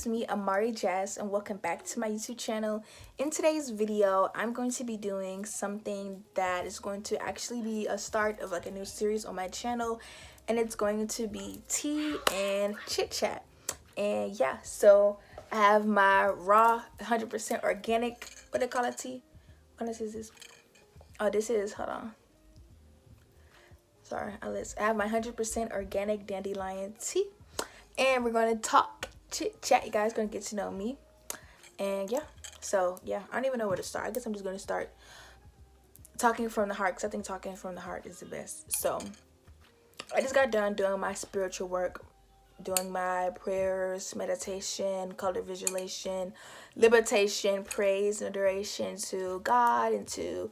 it's me, amarijasz, and welcome back to my YouTube channel. In today's video, I'm going to be doing something that is going to actually be a start of like a new series on my channel, and it's going to be tea and chit chat. And yeah, so I have my raw 100% organic, what do they call it, tea? What is this? Oh, this is, hold on. Sorry, I have my 100% organic dandelion tea, and we're going to talk, chit chat. You guys going to get to know me. And yeah, so yeah, I don't even know where to start. I guess I'm just going to start talking from the heart, because I think talking from the heart is the best. So I just got done doing my spiritual work, doing my prayers, meditation, color visualization, liberation, praise, and adoration to God and to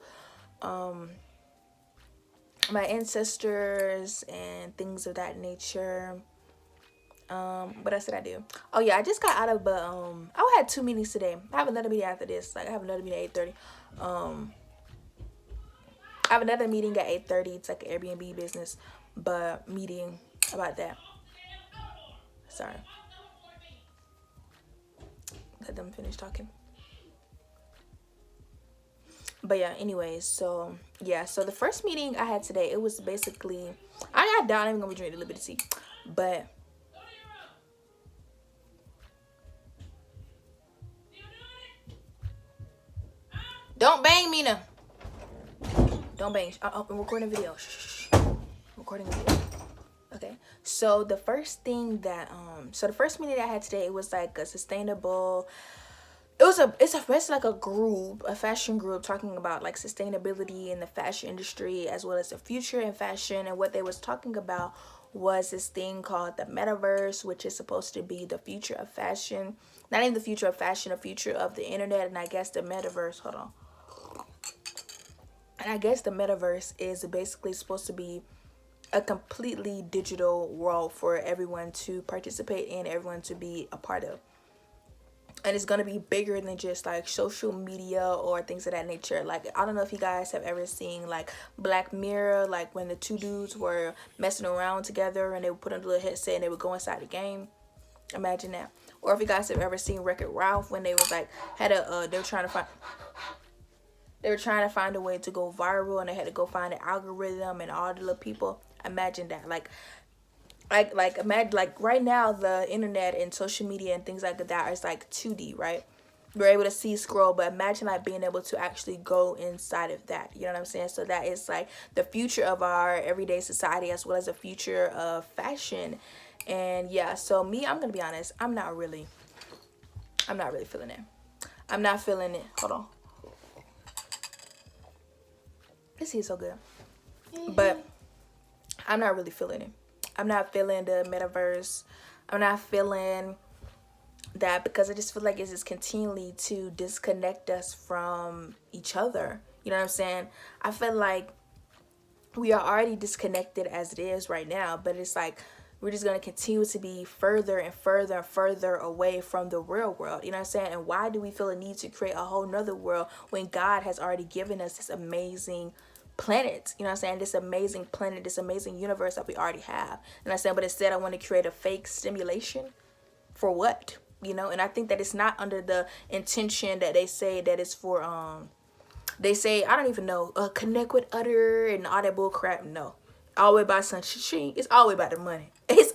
my ancestors and things of that nature. What else did I do? Oh yeah, I just got out of I had 2 meetings today. I have another meeting after this. Like I have another meeting at 8:30. I have another meeting at 8:30. It's like an Airbnb business, but meeting about that. Sorry. Let them finish talking. But yeah, anyways, so yeah, so the first meeting I had today, it was basically, I got down, I'm even gonna be drinking a little bit of tea, but don't bang me now. Don't bang. I'm recording a video. Shh. I'm recording a video. Okay. So the first thing that so the first meeting I had today, it was like a sustainable. It's basically like a group, a fashion group, talking about like sustainability in the fashion industry as well as the future in fashion. And what they was talking about was this thing called the Metaverse, which is supposed to be the future of fashion. Not even the future of fashion, the future of the internet. And I guess the Metaverse, hold on. And I guess the Metaverse is basically supposed to be a completely digital world for everyone to participate in, everyone to be a part of. And it's going to be bigger than just like social media or things of that nature. Like, I don't know if you guys have ever seen like Black Mirror, like when the 2 dudes were messing around together and they would put on a little headset and they would go inside the game. Imagine that. Or if you guys have ever seen Wreck-It Ralph, when they was like they were trying to find a way to go viral, and they had to go find an algorithm and all the little people. Imagine that. Like imagine like right now the internet and social media and things like that is like 2D, right? We're able to see, scroll, but imagine like being able to actually go inside of that. You know what I'm saying? So that is like the future of our everyday society as well as the future of fashion. And yeah, so me, I'm gonna be honest, I'm not really feeling it. I'm not feeling it. Hold on. This is so good. But I'm not really feeling it. I'm not feeling the Metaverse. I'm not feeling that, because I just feel like it's just continually to disconnect us from each other. You know what I'm saying? I feel like we are already disconnected as it is right now, but it's like we're just going to continue to be further and further and further away from the real world. You know what I'm saying? And why do we feel a need to create a whole nother world when God has already given us this amazing planet? You know what I'm saying? This amazing planet, this amazing universe that we already have. You know what I'm saying? But instead I want to create a fake stimulation. For what? You know? And I think that it's not under the intention that they say that it's for they say, I don't even know, connect with other and all that bull crap. No. Always about some shit. It's always about the money. It's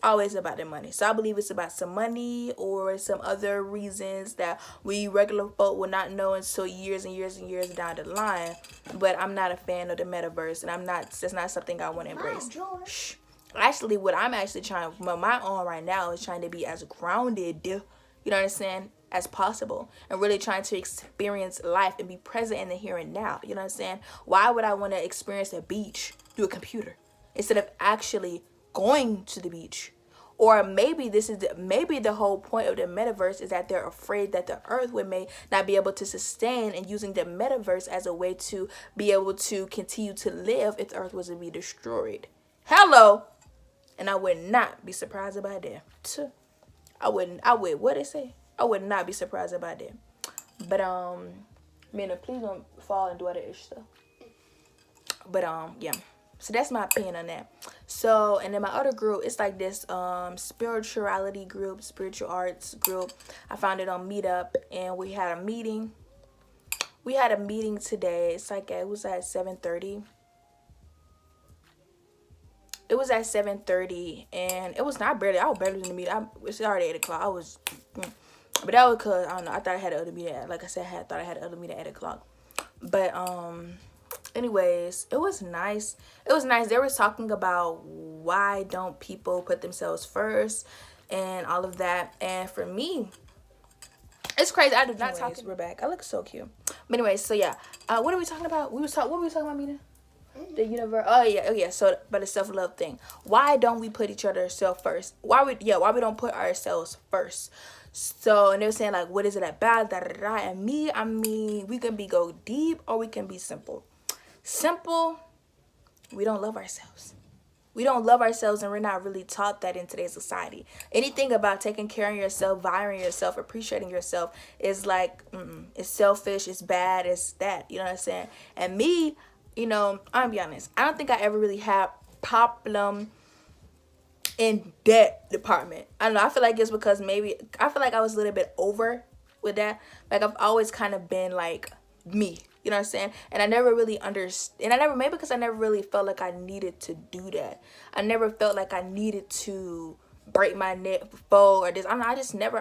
always about the money. So I believe it's about some money or some other reasons that we regular folk will not know until years and years and years down the line. But I'm not a fan of the Metaverse, and that's not something I want to embrace. Shh. Actually, what I'm actually trying, my own right now is trying to be as grounded, you know what I'm saying, as possible, and really trying to experience life and be present in the here and now. You know what I'm saying? Why would I want to experience a beach through a computer instead of actually going to the beach? Or maybe maybe the whole point of the Metaverse is that they're afraid that the earth may not be able to sustain, and using the Metaverse as a way to be able to continue to live if the earth was to be destroyed. Hello. And I would not be surprised about that. I would, what they say? I would not be surprised about that. But man, please don't fall and do other ish stuff. But yeah. So that's my opinion on that. So, and then my other group, it's like this spirituality group, spiritual arts group. I found it on Meetup, and we had a meeting. We had a meeting today. It's like it was at 7:30. It was at 7:30, and it was not barely. I was barely in the meeting. It's already 8 o'clock. But that was because I don't know. I thought I had another meeting. Like I said, thought I had another meeting at 8 o'clock. But anyways, it was nice. It was nice. They were talking about why don't people put themselves first and all of that. And for me, it's crazy. I do not talk. We're back. I look so cute. But anyways, so yeah. What are we talking about? What were we talking about, Mina? The universe. Oh yeah. So, but the self-love thing. Why don't we put each other self first? Why we don't put ourselves first? So, and they were saying like, what is it about? Da, da, da. And me, I mean, we can go deep or we can be simple. Simple, we don't love ourselves. We don't love ourselves, and we're not really taught that in today's society. Anything about taking care of yourself, valuing yourself, appreciating yourself is like, it's selfish, it's bad, it's that. You know what I'm saying? And me, you know, I'm gonna be honest. I don't think I ever really had problem in that department. I don't know. I feel like it's because maybe I feel like I was a little bit over with that. Like I've always kind of been like me. You know what I'm saying? And I never really understood. And maybe because I never really felt like I needed to do that. I never felt like I needed to break my neck, fall, or this. I just never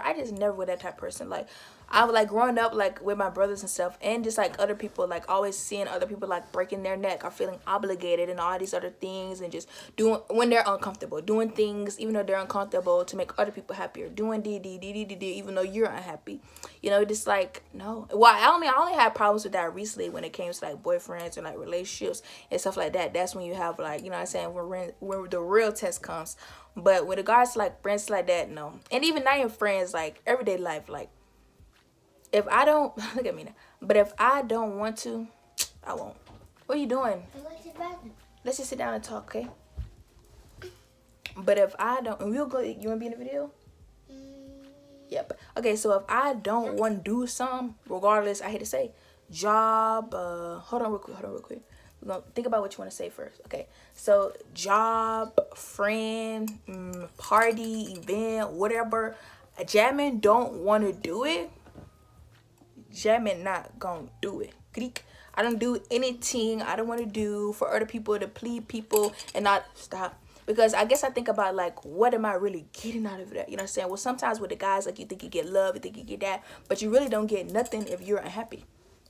was that type of person. Like, I was like growing up like with my brothers and stuff, and just like other people, like always seeing other people like breaking their neck or feeling obligated and all these other things, and just doing when they're uncomfortable, doing things even though they're uncomfortable to make other people happier, doing even though you're unhappy. You know, just like no. Well, I only had problems with that recently when it came to like boyfriends and like relationships and stuff like that. That's when you have like, you know what I'm saying, when the real test comes. But with regards to like friends like that, no. And even not even friends, like everyday life, like if I don't look at me now, but if I don't want to, I won't. What are you doing? Let's just sit down and talk, okay? But if I don't, and we'll go. You wanna be in the video? Yep. Okay, so if I don't want to do something, regardless, I hate to say, job. Hold on real quick. We're gonna think about what you want to say first. Okay, so job, friend, party, event, whatever. Jamming don't want to do it. Jamming not gonna do it. Greek. I don't do anything I don't want to do for other people to please people and not stop. Because I guess I think about like, what am I really getting out of that? You know what I'm saying? Well, sometimes with the guys, like you think you get love, you think you get that, but you really don't get nothing if you're unhappy.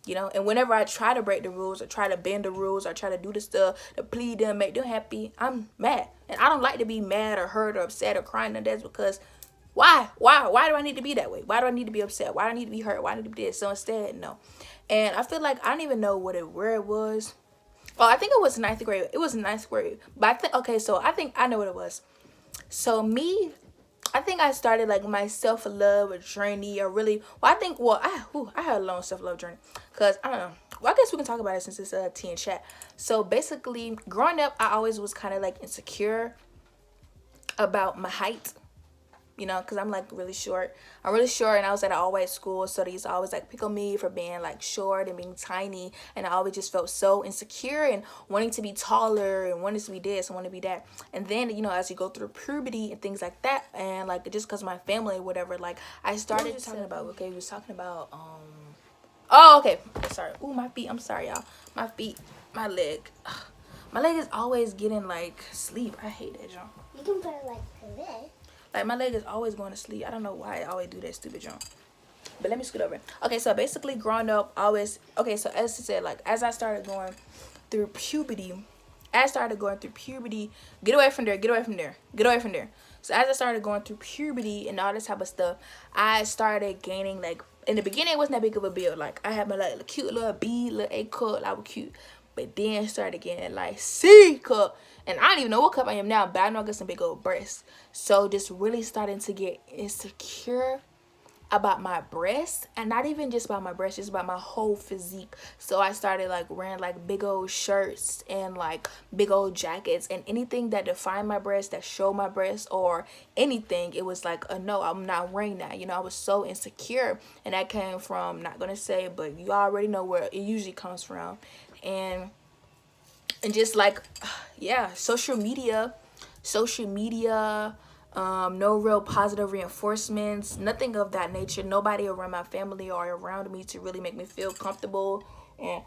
You know, and whenever I try to break the rules or try to bend the rules or try to do the stuff to please them, make them happy, I'm mad. And I don't like to be mad or hurt or upset or crying, and that's because why do I need to be that way? Why do I need to be upset? Why do I need to be hurt? Why do I need to be this? So instead, no. And I feel like I don't even know where it was. Oh, I think it was ninth grade. It was ninth grade. But I think, okay, so I think I know what it was. So me, I think I started like my self-love journey, or really, well, I had a long self-love journey. Because, I don't know. Well, I guess we can talk about it since it's a teen chat. So basically, growing up, I always was kind of like insecure about my height. You know, because I'm like really short. I'm really short, and I was at an all-white school, so they used to always like pick on me for being like short and being tiny, and I always just felt so insecure and wanting to be taller and wanting to be this and wanting to be that. And then, you know, as you go through puberty and things like that, and like just because of my family or whatever, like I started talking about, okay, we was talking about oh, okay, sorry. Ooh, my feet. I'm sorry, y'all. My feet, my leg. Ugh. My leg is always getting like sleep. I hate that, y'all. You can put it like this. Like, my leg is always going to sleep. I don't know why I always do that stupid jump. But let me scoot over. Okay, so basically growing up, always... Okay, so as I said, like, as I started going through puberty... Get away from there. So as I started going through puberty and all this type of stuff, I started gaining, like... In the beginning, it wasn't that big of a build. Like, I had my, like, a cute little B, little A cup. I was cute. But then started getting, like, C cup. And I don't even know what cup I am now, but I know I got some big old breasts. So just really starting to get insecure about my breasts, and not even just about my breasts, just about my whole physique. So I started like wearing like big old shirts and like big old jackets, and anything that defined my breasts, that showed my breasts or anything, it was like, no, I'm not wearing that. You know, I was so insecure, and that came from, not gonna say, but you already know where it usually comes from. And and just like, yeah, social media, no real positive reinforcements, nothing of that nature. Nobody around my family or around me to really make me feel comfortable and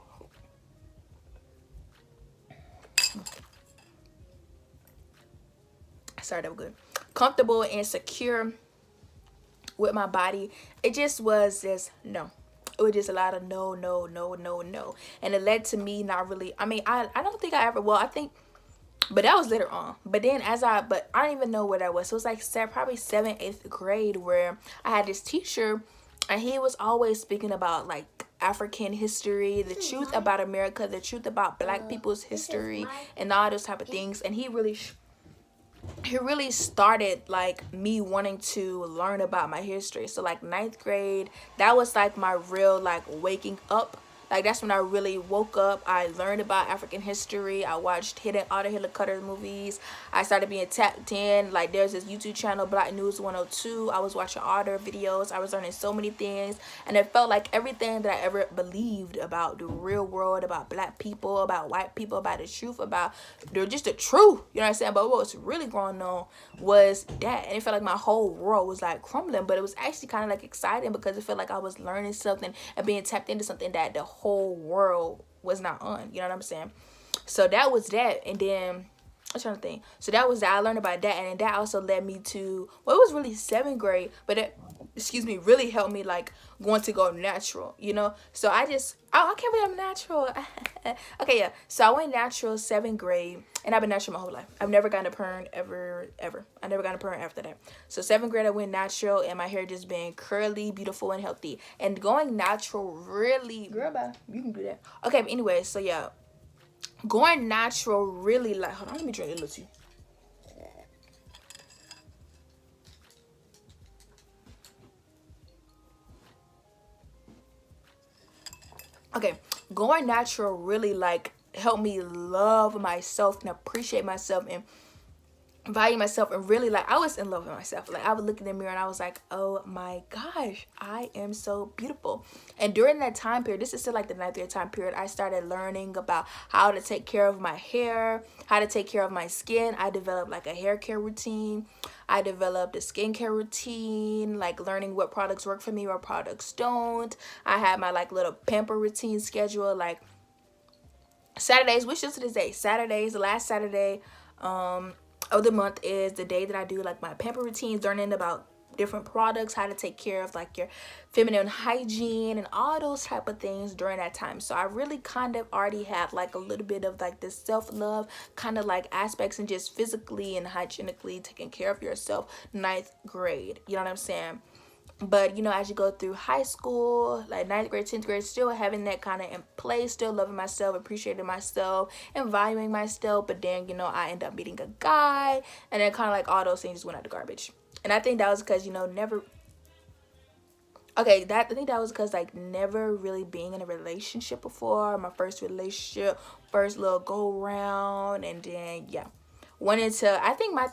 sorry, that was good. Comfortable and secure with my body. It just was just no. It was just a lot of no, no, no, no, no. And it led to me not really, I mean, I don't think I ever, well, I think, but that was later on. But then but I don't even know where that was. So it was like probably 7th, 8th grade where I had this teacher and he was always speaking about like African history, the truth about America, the truth about black people's history and all those type of things. And he really started like me wanting to learn about my history. So like 9th grade, that was like my real like waking up. Like that's when I really woke up. I learned about African history. I watched all the Hitler Cutter movies. I started being tapped in. Like there's this YouTube channel, Black News 102. I was watching all their videos. I was learning so many things. And it felt like everything that I ever believed about the real world, about black people, about white people, about the truth, about just the truth. You know what I'm saying? But what was really going on was that. And it felt like my whole world was like crumbling. But it was actually kind of like exciting because it felt like I was learning something and being tapped into something that the whole world was not on. You know what I'm saying? So that was that. And then I'm trying to think. So that was that. I learned about that, and then that also led me to, well, it was really 7th grade, but it, really helped me like going to go natural, you know. So I can't believe I'm natural. Okay, yeah. So I went natural 7th grade, and I've been natural my whole life. I've never gotten a perm ever. I never got a perm after that. So 7th grade I went natural, and my hair just being curly, beautiful, and healthy. And going natural really, girl, bye. You can do that. Okay, but anyway, so yeah. Going natural really like, hold on, let me drink a little tea. Okay, going natural really like helped me love myself and appreciate myself and value myself, and really like I was in love with myself. Like I would look in the mirror and I was like, oh my gosh, I am so beautiful. And during that time period, this is still like the 9th grade time period, I started learning about how to take care of my hair, how to take care of my skin. I developed like a hair care routine. I developed a skincare routine, like learning what products work for me, what products don't. I had my like little pamper routine schedule, like Saturdays, which is to this day, Saturdays, the last Saturday of the month is the day that I do like my pamper routines, learning about different products, how to take care of like your feminine hygiene and all those type of things during that time. So I really kind of already have like a little bit of like this self-love kind of like aspects and just physically and hygienically taking care of yourself 9th grade. You know what I'm saying? But you know, as you go through high school, like 9th grade, 10th grade, still having that kind of in place, still loving myself, appreciating myself, and valuing myself. But then, you know, I end up meeting a guy, and then kind of like all those things just went out the garbage. And I think that was because, you know, I think that was because like never really being in a relationship before. My first relationship, first little go round, and then yeah, went into, I think my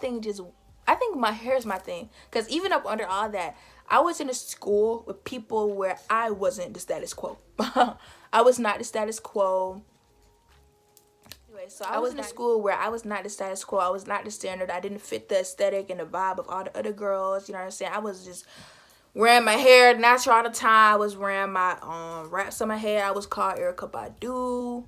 hair is my thing. Because even up under all that, I was in a school with people where I wasn't the status quo. I was not the status quo. Anyway, so I was in a school where I was not the status quo. I was not the standard. I didn't fit the aesthetic and the vibe of all the other girls. You know what I'm saying? I was just wearing my hair natural all the time. I was wearing my wraps on my hair. I was called Erykah Badu.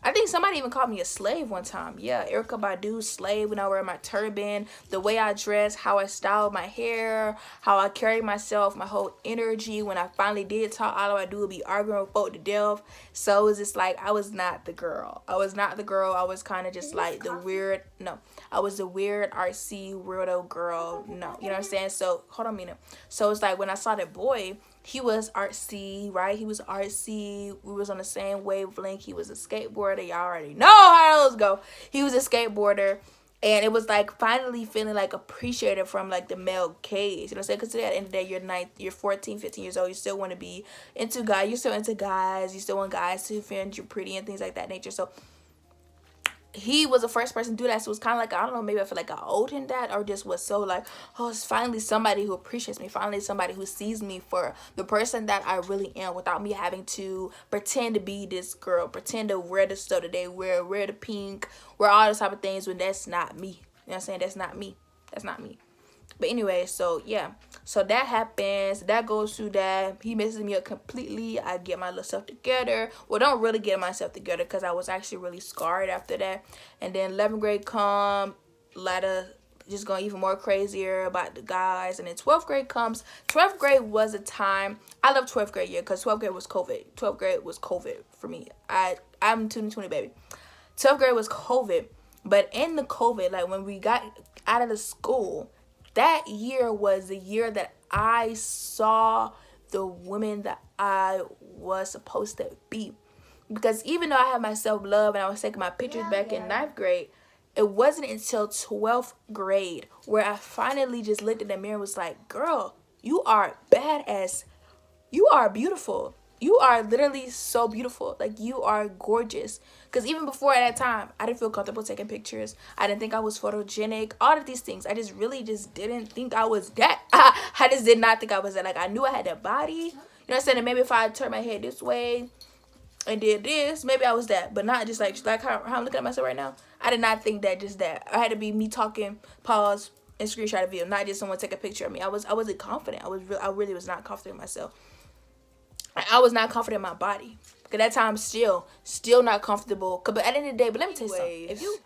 I think somebody even called me a slave one time. Yeah, Erykah Badu, slave, when I wear my turban, the way I dress, how I style my hair, how I carry myself, my whole energy. When I finally did talk, all I do would be arguing with folk to death. So it was just like, I was not the girl. I was kind of just like the weird, I was the weird, artsy, weirdo girl. No, you know what I'm saying? So, hold on a minute. So it's like when I saw that boy, he was artsy, right? He was artsy. We was on the same wavelength. He was a skateboarder. Y'all already know how those go. He was a skateboarder. And it was like finally feeling like appreciated from like the male gaze. You know what I'm saying? Because at the end of the day, you're 14, 15 years old. You still want to be into guys. You're still into guys. You still want guys to find you pretty and things like that nature. So he was the first person to do that. So it's kind of like, I don't know, maybe I feel like I owed him that, or just was so like, oh, it's finally somebody who appreciates me, finally somebody who sees me for the person that I really am, without me having to pretend to be this girl, pretend to wear the stuff that they wear the pink, wear all those type of things, when that's not me. You know what I'm saying? That's not me. That's not me. But anyway, so yeah, so that happens. That goes through that. He messes me up completely. I get my little stuff together. Well, don't really get myself together, because I was actually really scarred after that. And then 11th grade come, later just going even more crazier about the guys. And then 12th grade comes. 12th grade was a time. I love 12th grade year, because 12th grade was COVID. 12th grade was COVID for me. I'm 2020 baby. 12th grade was COVID. But in the COVID, like when we got out of the school, that year was the year that I saw the woman that I was supposed to be. Because even though I had my self-love and I was taking my pictures back in 9th grade, it wasn't until 12th grade where I finally just looked in the mirror and was like, girl, you are badass. You are beautiful. You are literally so beautiful. Like, you are gorgeous. Because even before at that time, I didn't feel comfortable taking pictures. I didn't think I was photogenic. All of these things. I just really just didn't think I was that. I just did not think I was that. Like, I knew I had that body. You know what I'm saying? And maybe if I turned my head this way and did this, maybe I was that. But not just like how I'm looking at myself right now. I did not think that just that. I had to be me talking, pause, and screenshot a video. Not just someone take a picture of me. I wasn't confident. I really was not confident in myself. I was not confident in my body. Cause that time still not comfortable. But at the end of the day, but let me tell you something. If you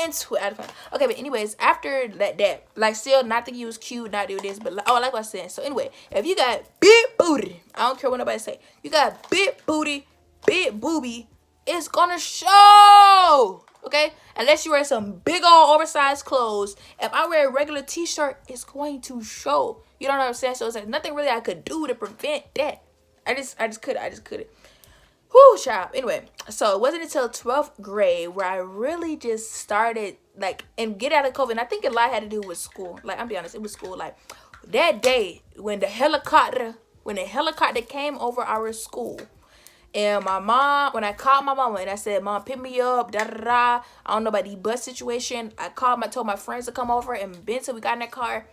into it, okay. But anyways, after that, like, still not think you was cute, not do this, but like what I said. So anyway, if you got big booty, I don't care what nobody say. You got big booty, big boobie, it's gonna show. Okay, unless you wear some big old oversized clothes. If I wear a regular t-shirt, it's going to show. You know what I'm saying? So it's like nothing really I could do to prevent that. I just couldn't. Whoo, child. Anyway, so it wasn't until 12th grade where I really just started, like, and get out of COVID. And I think a lot had to do with school. Like, I'm be honest, it was school. Like, that day when the helicopter came over our school, and my mom, when I called my mama and I said, Mom, pick me up, da da da. I don't know about the bus situation. I told my friends to come over, and Benson, we got in that car,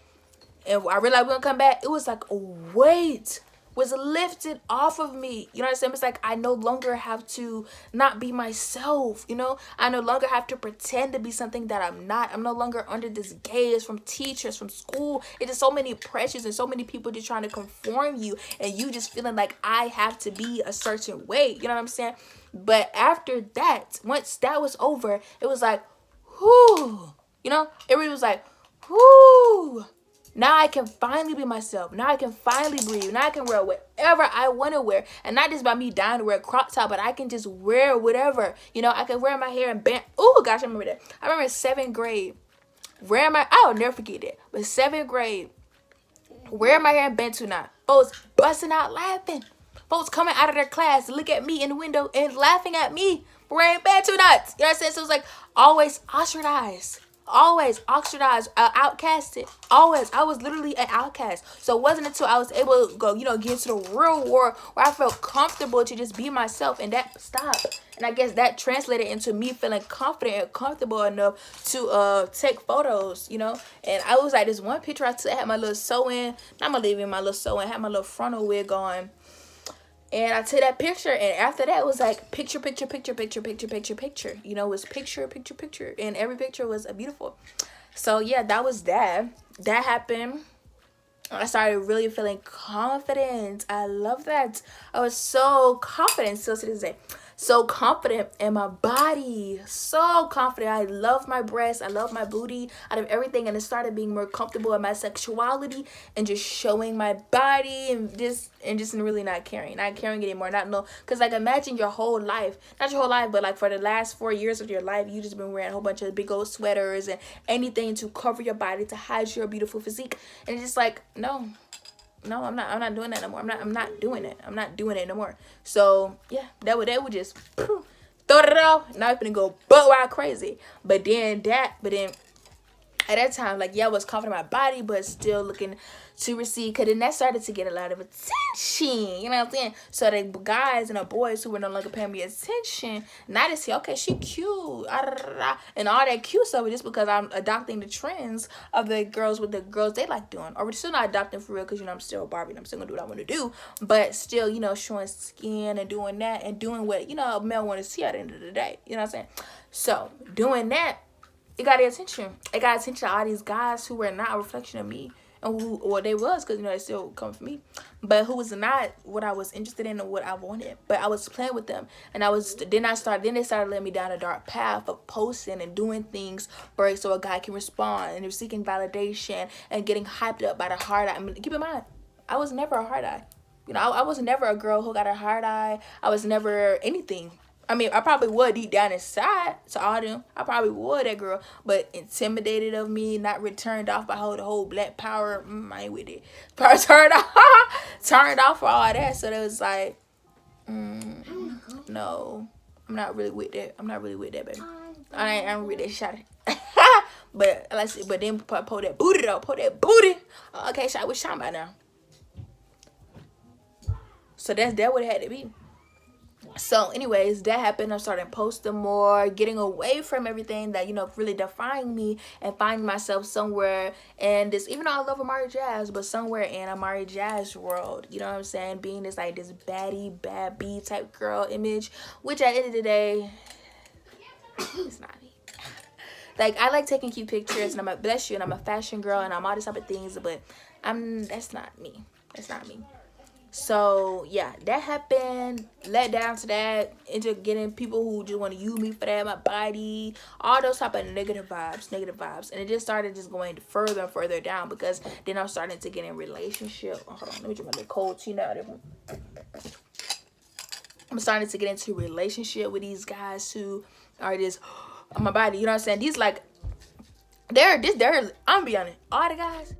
and I realized we were gonna come back. It was like a weight was lifted off of me. You know what I'm saying? It's like I no longer have to not be myself, you know? I no longer have to pretend to be something that I'm not. I'm no longer under this gaze from teachers, from school. It's just so many pressures and so many people just trying to conform you, and you just feeling like I have to be a certain way. You know what I'm saying? But after that, once that was over, it was like, whoo. You know? It really was like, whoo. Now I can finally be myself. Now I can finally breathe. Now I can wear whatever I want to wear. And not just by me dying to wear a crop top, but I can just wear whatever. You know, I can wear my hair in band. Oh, gosh, I remember that. I remember 7th grade. I'll never forget that. But 7th grade, wearing my hair in bantu knot. Folks busting out laughing. Folks coming out of their class to look at me in the window and laughing at me wearing bantu knots. You know what I'm saying? So it was like always ostracized. Always ostracized, outcasted. Always. I was literally an outcast. So it wasn't until I was able to go, get into the real world where I felt comfortable to just be myself, and that stopped. And I guess that translated into me feeling confident and comfortable enough to take photos, And I was like, this one picture I took, I had my little sew-in. I'm gonna leave in my little sew-in. Had my little frontal wig on. And I took that picture, and after that, it was like picture. It was picture. And every picture was beautiful. So, yeah, that was that. That happened. I started really feeling confident. I love that. I was so confident still to this day. So confident in my body. So confident. I love my breasts. I love my booty. Out of everything. And it started being more comfortable in my sexuality. And just showing my body. And just really not caring. Not caring anymore. Not know. Because like imagine your whole life. Not your whole life. But like for the last 4 years of your life. You just been wearing a whole bunch of big old sweaters. And anything to cover your body. To hide your beautiful physique. And it's just like no, I'm not doing that no more. I'm not doing it. I'm not doing it no more. So yeah, that would just throw it out. Now I'm gonna go butt wild crazy. But then at that time, like, yeah, I was confident in my body, but still looking to receive. Cause then that started to get a lot of attention. You know what I'm saying? So the guys and the boys who were no longer paying me attention, now they say, okay, she cute, and all that cute stuff, just because I'm adopting the trends of the girls with the girls they like doing. Or we're still not adopting for real, cause you know I'm still a Barbie and I'm still gonna do what I want to do. But still, you know, showing skin and doing that and doing what, you know, a male want to see at the end of the day. You know what I'm saying? So doing that, it got the attention. It got attention to all these guys who were not a reflection of me, and who, or they was, because you know they still come for me, but who was not what I was interested in or what I wanted. But I was playing with them, and then they started letting me down a dark path of posting and doing things for so a guy can respond, and they're seeking validation and getting hyped up by the hard eye. I mean, keep in mind, I was never a hard eye. You know, I was never a girl who got a hard eye. I was never anything. I mean, I probably would deep down inside to all them. I probably would, that girl. But intimidated of me, not turned off by the whole black power. I ain't with it. Turned off for all that. So it was like, no, I'm not really with that. I'm not really with that, baby. I ain't with that shot. But like I said, but then pull that booty though. Pull that booty. Okay, shot. What's talking about now? So that what it had to be. So anyways, that happened. I started posting more, getting away from everything that, you know, really defined me, and finding myself somewhere in this, even though I love amarijasz, but somewhere in amarijasz world, you know what I'm saying, being this like this baddie, bad bee type girl image, which at the end of the day, it's not me. Like, I like taking cute pictures, and I'm a, bless you, and I'm a fashion girl, and I'm all these type of things, but that's not me. That's not me. So yeah, that happened, led down to that, into getting people who just want to use me for that, my body, all those type of negative vibes, and it just started just going further and further down, because then I'm starting to get in relationship. Oh, hold on, let me drink my little cold tea now. I'm starting to get into relationship with these guys who are just on my body, you know what I'm saying? These like, they're I'm gonna be honest, all the guys,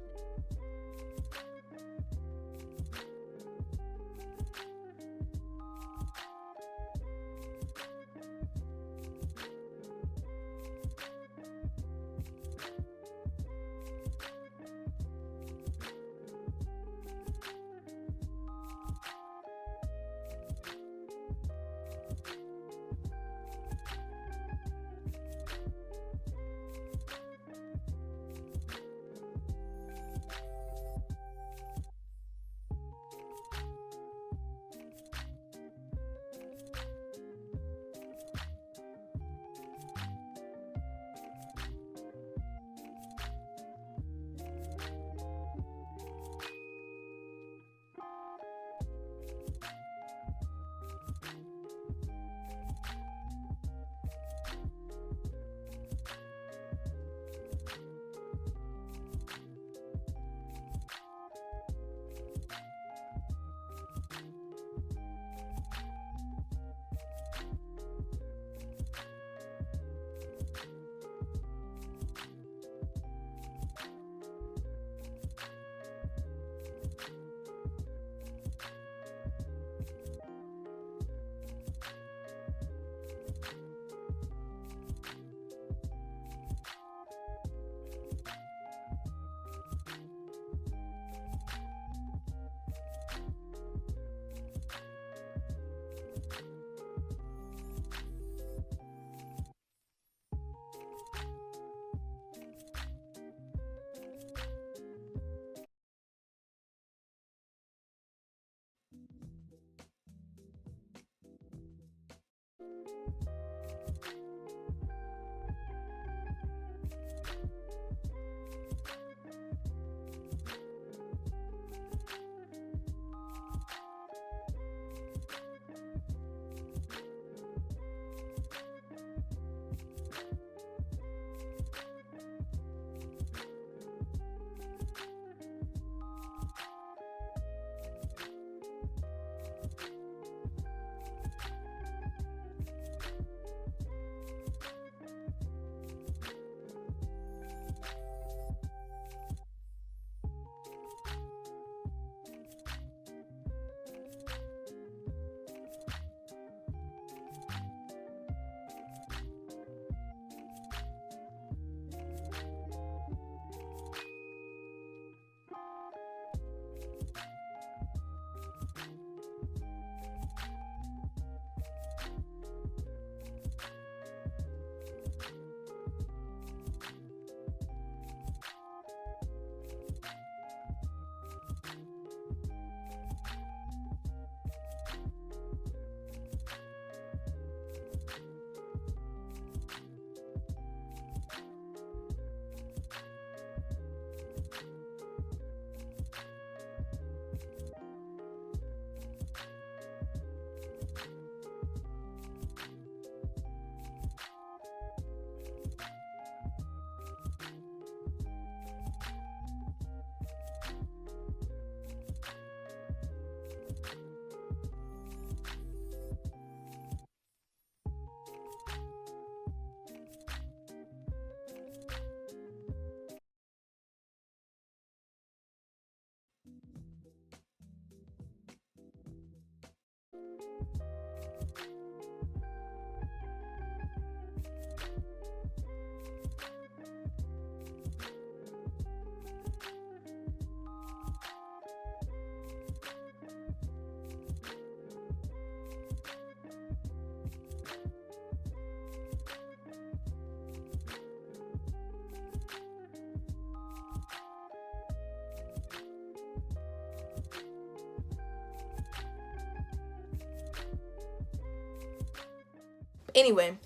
Anyway,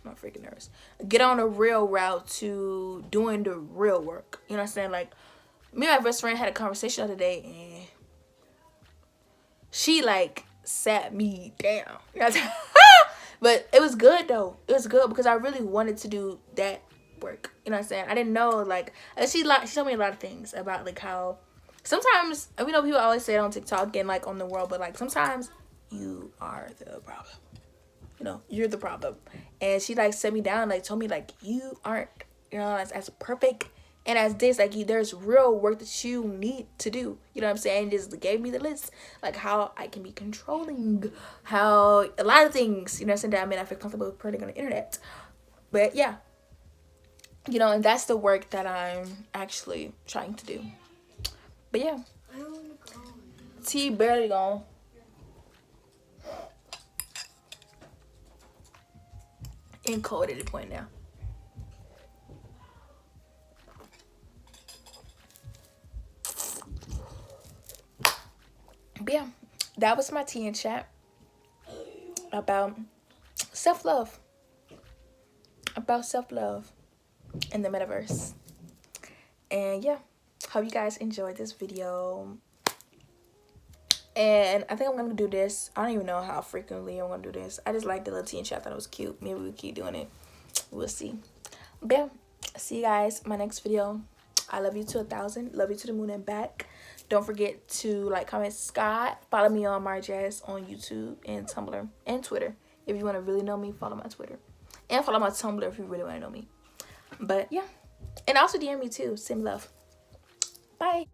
I'm freaking nervous. Get on a real route to doing the real work. You know what I'm saying? Like, me and my best friend had a conversation the other day, and she like sat me down. You know what I'm saying? But it was good though. It was good because I really wanted to do that work. You know what I'm saying? I didn't know, like, she told me a lot of things about like how sometimes, we know people always say it on TikTok and like on the world, but like sometimes you are the problem. You know, you're the problem. And she like set me down, like told me like you aren't, you know, as perfect and as this, like there's real work that you need to do. You know what I'm saying? Just gave me the list, like how I can be controlling, how a lot of things, you know what I'm saying, that I may not feel comfortable with putting on the internet. But yeah, you know, and that's the work that I'm actually trying to do. But yeah, T barely gone. And cold at the point now. But yeah, that was my tea and chat about self-love. About self-love in the metaverse. And yeah, hope you guys enjoyed this video. And I think I'm gonna do this. I don't even know how frequently I'm gonna do this. I just like the little tea and chat. I thought it was cute. Maybe we keep doing it. We'll see. But yeah, see you guys in my next video. I love you to 1,000. Love you to the moon and back. Don't forget to like, comment, subscribe. Follow me on amarijasz on YouTube and Tumblr and Twitter. If you want to really know me, follow my Twitter. And follow my Tumblr if you really want to know me. But yeah. And also DM me too. Send me love. Bye.